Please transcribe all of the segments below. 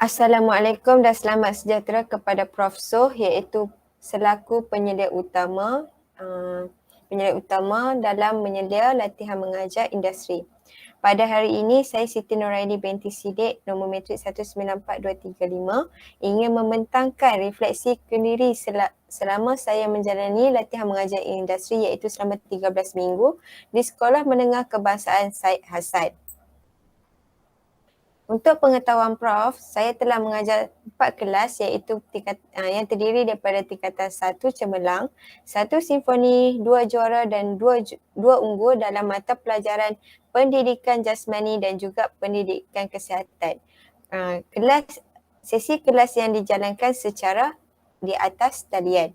Assalamualaikum dan selamat sejahtera kepada Prof. Soh iaitu selaku penyedia utama dalam menyedia latihan mengajar industri. Pada hari ini saya Siti Nuraini binti Sidik nombor matrik 194235 ingin membentangkan refleksi kendiri selama saya menjalani latihan mengajar industri iaitu selama 13 minggu di Sekolah Menengah Kebangsaan Syed Hasan. Untuk pengetahuan Prof, saya telah mengajar 4 kelas iaitu yang terdiri daripada tingkatan 1 cemerlang, 1 simfoni, 2 juara dan 2 unggul dalam mata pelajaran pendidikan jasmani dan juga pendidikan kesihatan. Sesi kelas yang dijalankan secara di atas talian.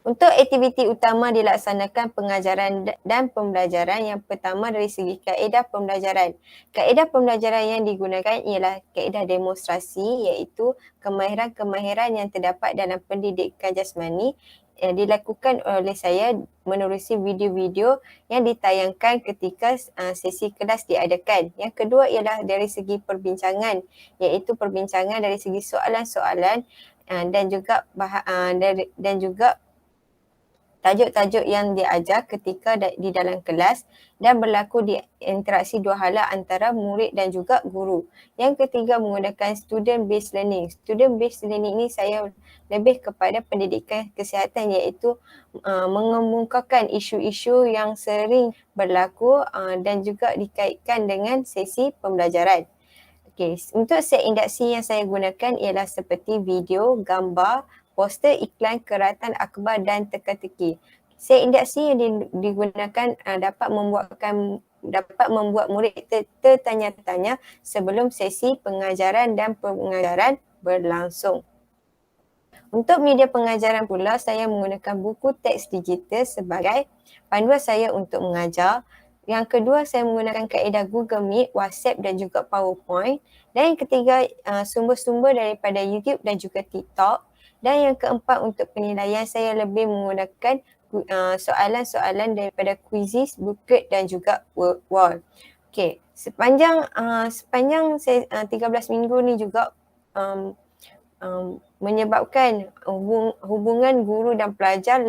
Untuk aktiviti utama dilaksanakan pengajaran dan pembelajaran. Yang pertama dari segi kaedah pembelajaran. Kaedah pembelajaran yang digunakan ialah kaedah demonstrasi iaitu kemahiran-kemahiran yang terdapat dalam pendidikan jasmani dilakukan oleh saya menerusi video-video yang ditayangkan ketika sesi kelas diadakan. Yang kedua ialah dari segi perbincangan iaitu perbincangan dari segi soalan-soalan dan juga tajuk-tajuk yang diajar ketika di dalam kelas dan berlaku di interaksi dua hala antara murid dan juga guru. Yang ketiga menggunakan student based learning. Student based learning ini saya lebih kepada pendidikan kesihatan iaitu mengemukakan isu-isu yang sering berlaku dan juga dikaitkan dengan sesi pembelajaran. Okey, untuk set induksi yang saya gunakan ialah seperti video, gambar, poster iklan keratan akhbar dan teka-teki. Set induksi yang digunakan dapat membuat murid tertanya-tanya sebelum sesi pengajaran dan pengajaran berlangsung. Untuk media pengajaran pula, saya menggunakan buku teks digital sebagai panduan saya untuk mengajar. Yang kedua, saya menggunakan kaedah Google Meet, WhatsApp dan juga PowerPoint. Dan yang ketiga, sumber-sumber daripada YouTube dan juga TikTok. Dan yang keempat, untuk penilaian saya lebih menggunakan soalan-soalan daripada quizzes, booklet dan juga wall. Okey, sepanjang saya 13 minggu ni juga menyebabkan hubungan guru dan pelajar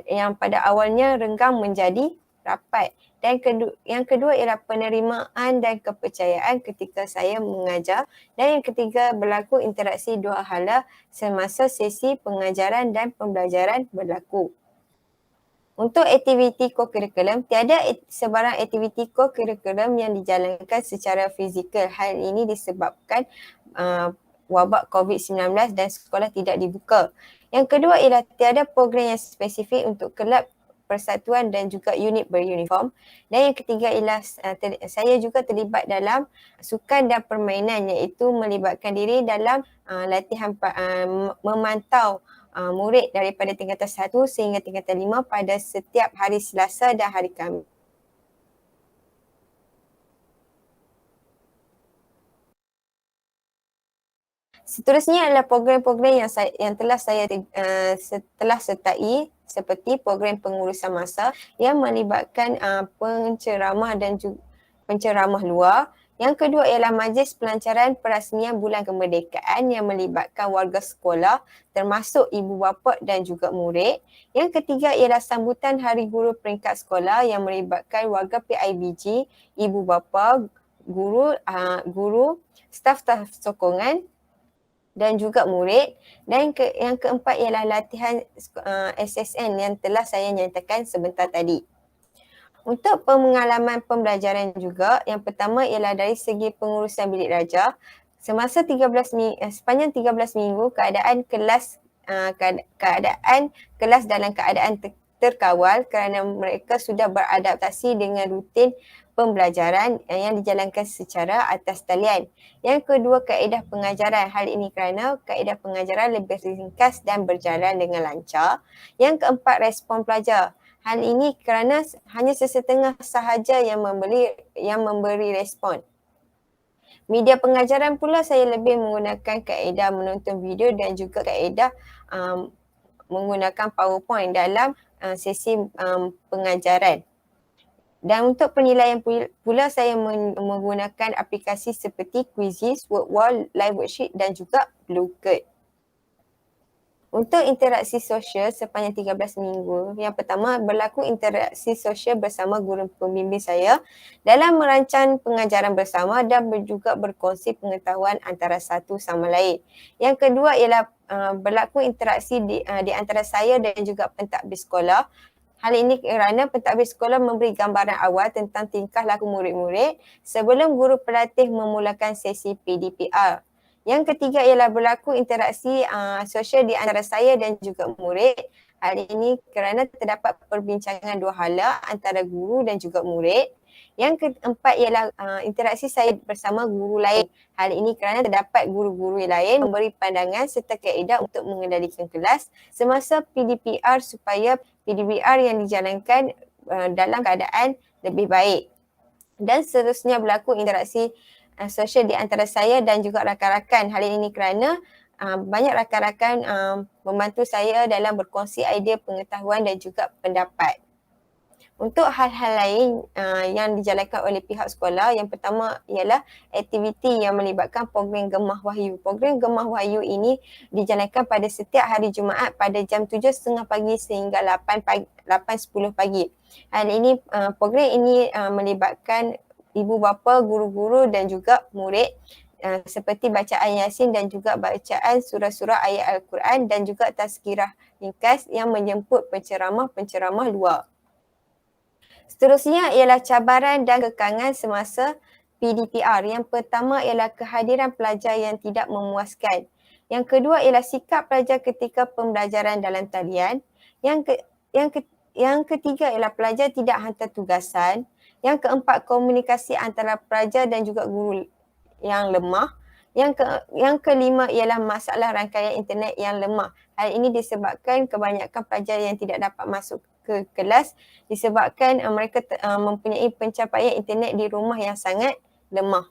yang pada awalnya renggang menjadi rapat. Dan yang kedua ialah penerimaan dan kepercayaan ketika saya mengajar. Dan yang ketiga berlaku interaksi dua hala semasa sesi pengajaran dan pembelajaran berlaku. Untuk aktiviti co-curriculum, tiada sebarang aktiviti co-curriculum yang dijalankan secara fizikal. Hal ini disebabkan wabak COVID-19 dan sekolah tidak dibuka. Yang kedua ialah tiada program yang spesifik untuk kelab persatuan dan juga unit beruniform. Dan yang ketiga ialah saya juga terlibat dalam sukan dan permainan iaitu melibatkan diri dalam latihan memantau murid daripada tingkatan 1 sehingga tingkatan 5 pada setiap hari Selasa dan hari Khamis. Seterusnya adalah program-program yang telah saya sertai seperti program pengurusan masa yang melibatkan penceramah dan juga penceramah luar. Yang kedua ialah majlis pelancaran perasmian bulan kemerdekaan yang melibatkan warga sekolah termasuk ibu bapa dan juga murid. Yang ketiga ialah sambutan Hari Guru peringkat sekolah yang melibatkan warga PIBG, ibu bapa, guru, staf-staf sokongan dan juga murid. Dan yang keempat ialah latihan SSN yang telah saya nyatakan sebentar tadi. Untuk pengalaman pembelajaran juga, yang pertama ialah dari segi pengurusan bilik darjah. Sepanjang 13 minggu keadaan kelas dalam keadaan terkawal kerana mereka sudah beradaptasi dengan rutin pembelajaran yang dijalankan secara atas talian. Yang kedua, kaedah pengajaran. Hal ini kerana kaedah pengajaran lebih ringkas dan berjalan dengan lancar. Yang keempat, respon pelajar. Hal ini kerana hanya sesetengah sahaja yang memberi respon. Media pengajaran pula saya lebih menggunakan kaedah menonton video dan juga kaedah menggunakan PowerPoint dalam sesi pengajaran. Dan untuk penilaian pula saya menggunakan aplikasi seperti Quizizz, WordWall, Live Worksheet dan juga Bluecurt. Untuk interaksi sosial sepanjang 13 minggu, yang pertama berlaku interaksi sosial bersama guru pembimbing saya dalam merancang pengajaran bersama dan juga berkongsi pengetahuan antara satu sama lain. Yang kedua ialah berlaku interaksi di antara saya dan juga pentadbir sekolah. Hal ini kerana pentadbir sekolah memberi gambaran awal tentang tingkah laku murid-murid sebelum guru pelatih memulakan sesi PDPR. Yang ketiga ialah berlaku interaksi sosial di antara saya dan juga murid. Hal ini kerana terdapat perbincangan dua hala antara guru dan juga murid. Yang keempat ialah interaksi saya bersama guru lain. Hal ini kerana terdapat guru-guru lain memberi pandangan serta kaedah untuk mengendalikan kelas semasa PDPR supaya PDPR yang dijalankan dalam keadaan lebih baik. Dan seterusnya berlaku interaksi sosial di antara saya dan juga rakan-rakan. Hal ini kerana banyak rakan-rakan membantu saya dalam berkongsi idea, pengetahuan dan juga pendapat. Untuk hal-hal lain yang dijalankan oleh pihak sekolah, yang pertama ialah aktiviti yang melibatkan program Gemah Wahyu. Program Gemah Wahyu ini dijalankan pada setiap hari Jumaat pada jam 7.30 pagi sehingga 8.10 pagi. Hal ini, program ini melibatkan ibu bapa, guru-guru dan juga murid seperti bacaan Yasin dan juga bacaan surah-surah ayat Al-Quran dan juga tazkirah ringkas yang menjemput penceramah-penceramah luar. Seterusnya ialah cabaran dan kekangan semasa PDPR. Yang pertama ialah kehadiran pelajar yang tidak memuaskan. Yang kedua ialah sikap pelajar ketika pembelajaran dalam talian. Yang ketiga ialah pelajar tidak hantar tugasan. Yang keempat, komunikasi antara pelajar dan juga guru yang lemah. Yang kelima ialah masalah rangkaian internet yang lemah. Hal ini disebabkan kebanyakan pelajar yang tidak dapat masuk ke kelas disebabkan mereka mempunyai pencapaian internet di rumah yang sangat lemah.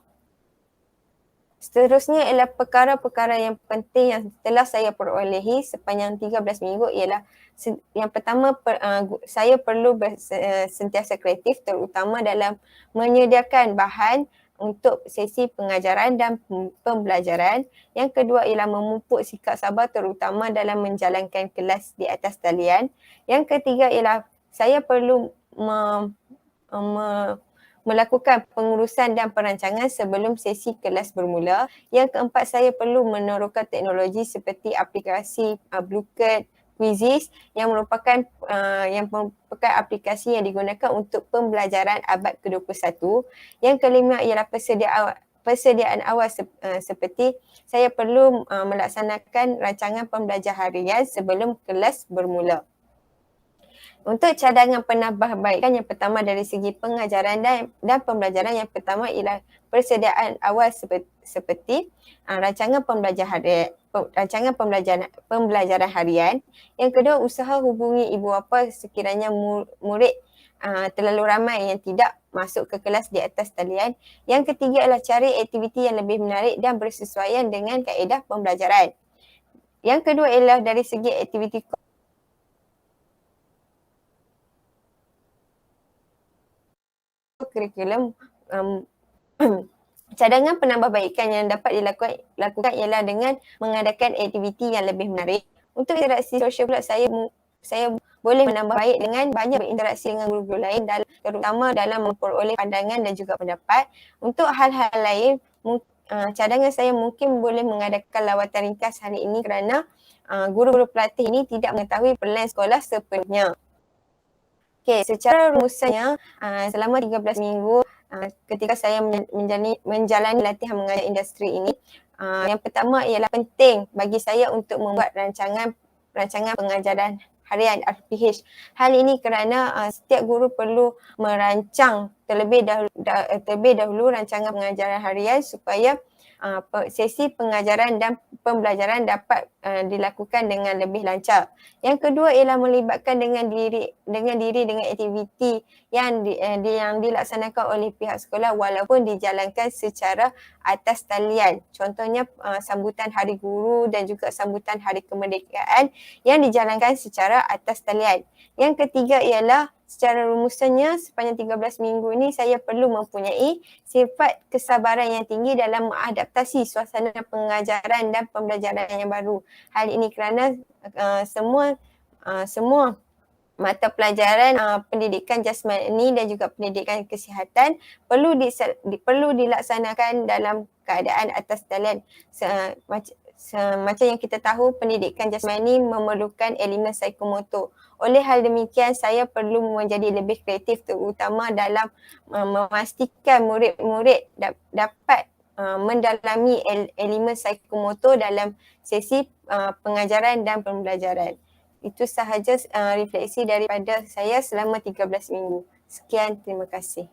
Seterusnya ialah perkara-perkara yang penting yang telah saya perolehi sepanjang 13 minggu ialah yang pertama saya perlu sentiasa kreatif terutama dalam menyediakan bahan untuk sesi pengajaran dan pembelajaran. Yang kedua ialah memupuk sikap sabar terutama dalam menjalankan kelas di atas talian. Yang ketiga ialah saya perlu melakukan pengurusan dan perancangan sebelum sesi kelas bermula. Yang keempat, saya perlu meneroka teknologi seperti aplikasi Bluecurt, Quizizz yang merupakan aplikasi yang digunakan untuk pembelajaran abad ke-21. Yang kelima ialah persediaan awal seperti saya perlu melaksanakan rancangan pembelajaran harian sebelum kelas bermula. Untuk cadangan penambahbaikan yang pertama dari segi pengajaran dan pembelajaran, yang pertama ialah persediaan awal seperti rancangan pembelajaran harian. Yang kedua, usaha hubungi ibu bapa sekiranya murid terlalu ramai yang tidak masuk ke kelas di atas talian. Yang ketiga adalah cari aktiviti yang lebih menarik dan bersesuaian dengan kaedah pembelajaran. Yang kedua ialah dari segi aktiviti kurikulum. Cadangan penambahbaikan yang dapat dilakukan ialah dengan mengadakan aktiviti yang lebih menarik. Untuk interaksi sosial pula, saya boleh menambah baik dengan banyak berinteraksi dengan guru-guru lain terutama dalam memperoleh pandangan dan juga pendapat. Untuk hal-hal lain, cadangan saya mungkin boleh mengadakan lawatan ringkas hari ini kerana guru-guru pelatih ini tidak mengetahui pelan sekolah sepenuhnya. Okey, secara rumusannya selama 13 minggu ketika saya menjalani latihan mengajar industri ini, yang pertama ialah penting bagi saya untuk membuat rancangan pengajaran harian RPH. Hal ini kerana setiap guru perlu merancang terlebih dahulu rancangan pengajaran harian supaya sesi pengajaran dan pembelajaran dapat dilakukan dengan lebih lancar. Yang kedua ialah melibatkan dengan diri dengan aktiviti yang dilaksanakan oleh pihak sekolah walaupun dijalankan secara atas talian. Contohnya sambutan Hari Guru dan juga sambutan Hari Kemerdekaan yang dijalankan secara atas talian. Yang ketiga ialah secara rumusannya sepanjang 13 minggu ini saya perlu mempunyai sifat kesabaran yang tinggi dalam mengadaptasi suasana pengajaran dan pembelajaran yang baru. Hal ini kerana semua mata pelajaran pendidikan jasmani dan juga pendidikan kesihatan perlu dilaksanakan dalam keadaan atas talian. Macam yang kita tahu, pendidikan jasmani memerlukan elemen psikomotor. Oleh hal demikian, saya perlu menjadi lebih kreatif terutama dalam memastikan murid-murid dapat mendalami elemen psikomotor dalam sesi pengajaran dan pembelajaran. Itu sahaja refleksi daripada saya selama 13 minggu. Sekian, terima kasih.